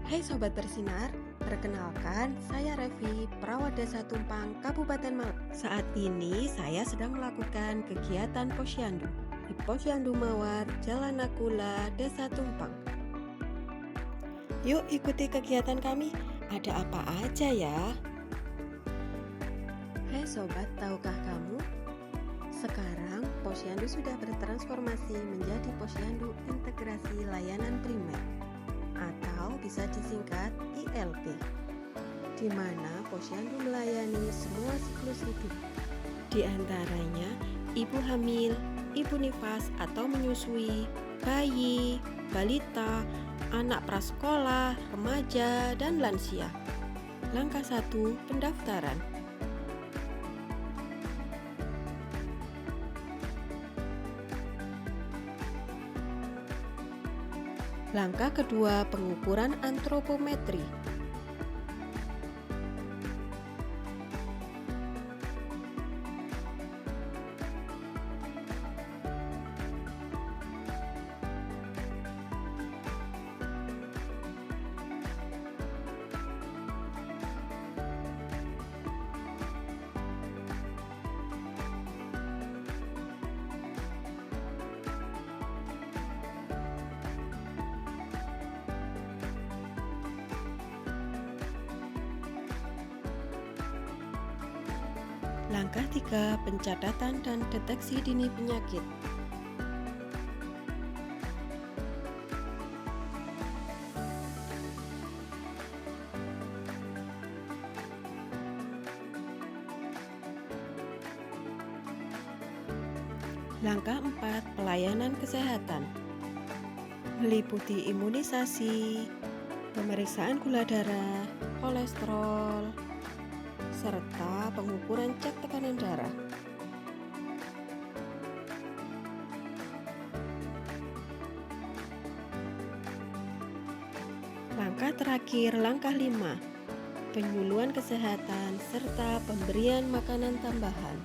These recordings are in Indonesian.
Hai Sobat Bersinar, perkenalkan saya Revi, perawat Desa Tumpang, Kabupaten Malang. Saat ini saya sedang melakukan kegiatan posyandu di Posyandu Mawar, Jalan Nakula, Desa Tumpang. Yuk ikuti kegiatan kami, ada apa aja ya? Hai Sobat, tahukah kamu? Sekarang posyandu sudah bertransformasi menjadi posyandu integrasi layanan primer, atau bisa disingkat ILP, di mana posyandu melayani semua siklus hidup, di antaranya ibu hamil, ibu nifas atau menyusui, bayi, balita, anak prasekolah, remaja, dan lansia. Langkah 1, pendaftaran. Langkah kedua, pengukuran antropometri. Langkah 3, pencatatan dan deteksi dini penyakit. Langkah 4, pelayanan kesehatan. Meliputi imunisasi, pemeriksaan gula darah, kolesterol, serta pengukuran cek tekanan darah. Langkah terakhir, langkah 5, penyuluhan kesehatan serta pemberian makanan tambahan.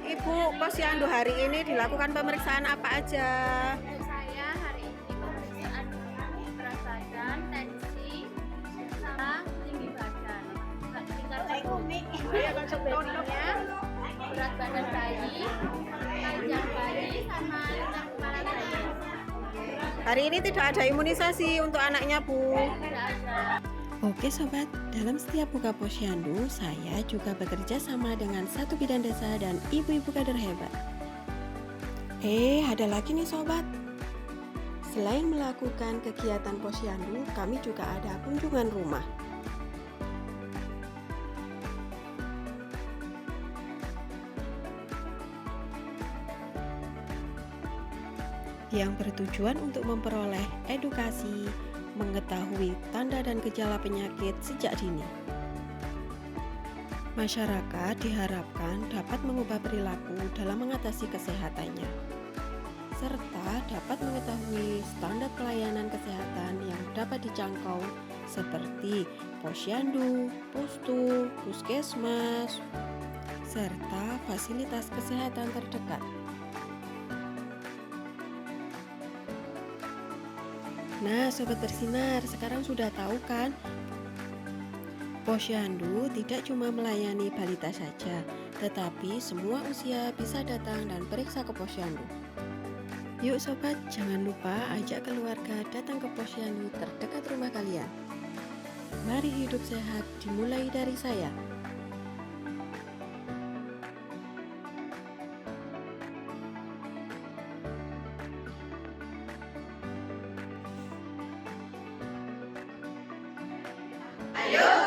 Ibu, posyandu hari ini dilakukan pemeriksaan apa aja? Untuk saya hari ini pemeriksaan berat badan, tensi, sama tinggi badan. Tingkat babynya, berat badan bayi, panjang bayi, sama lintang kepala bayi. Hari ini tidak ada imunisasi untuk anaknya, Bu. Tidak ada. Oke Sobat, dalam setiap buka posyandu, saya juga bekerja sama dengan satu bidan desa dan ibu-ibu kader hebat. Ada lagi nih Sobat. Selain melakukan kegiatan posyandu, kami juga ada kunjungan rumah. Yang bertujuan untuk memperoleh edukasi, mengetahui tanda dan gejala penyakit sejak dini. Masyarakat diharapkan dapat mengubah perilaku dalam mengatasi kesehatannya, serta dapat mengetahui standar pelayanan kesehatan yang dapat dijangkau seperti posyandu, pustu, puskesmas, serta fasilitas kesehatan terdekat. Nah, Sobat Bersinar, sekarang sudah tahu kan? Posyandu tidak cuma melayani balita saja, tetapi semua usia bisa datang dan periksa ke posyandu. Yuk Sobat, jangan lupa ajak keluarga datang ke posyandu terdekat rumah kalian. Mari hidup sehat dimulai dari saya. Ayo